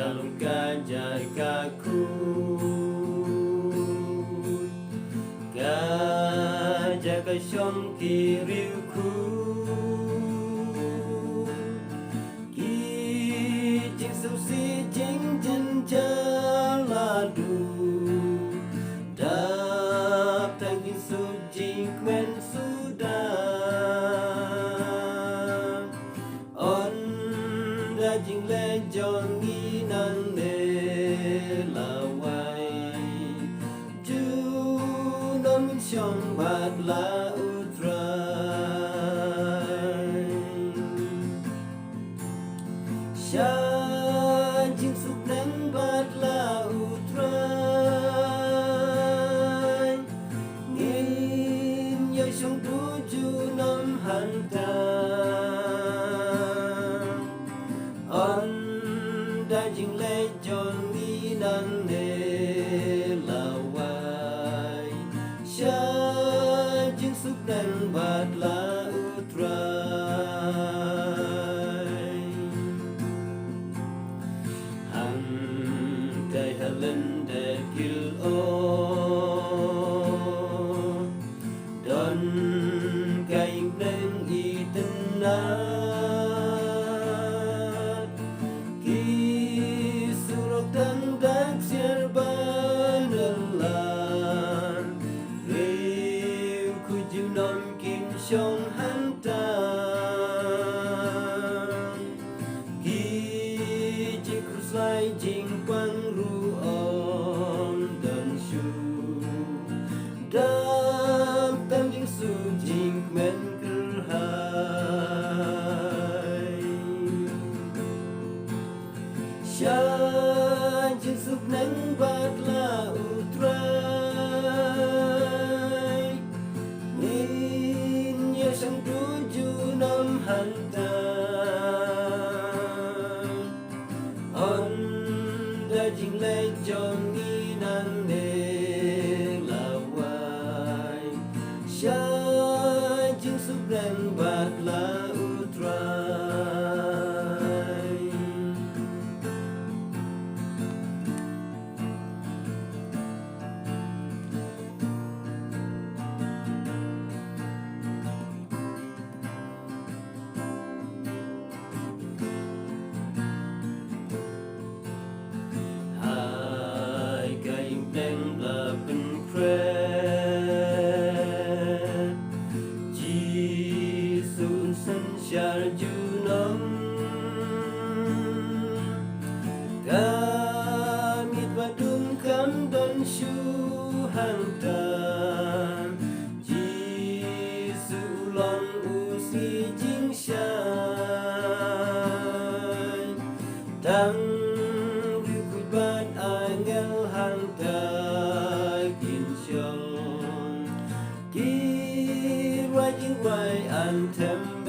dalam kajai kaku gajah kasyong kiriuku kijing susi jing jen jaladu dap tangin sujing kwen sudah on dajing lejon nginan ne lawai ju non chong bát la utrai sha jing suk nang bát la utrai ngin yo chong tu ju nom han ta on dajing lejon nginan ne lawai sha jing suk nang bát la utrai han dai halen de gil o don kai nang itenat ki surok dan dak serbanelan riu ku junon kim shong hantan ki jiku sai jing quang ru on dan shu dam tam jing su jing men kerhai sha jing suk nang bát la utrai nin yo sang tuju nom hantan on dajing lejon nginan ne lawai sha jing suk nang bát la utrai hai cây đen là bình khuê chỉ sun sân xa du nông ca mít và đúng khám đơn shu hàng tàn chỉ su lòng u si chính sai tăng bát angel hantai kin chong ki writing why anthem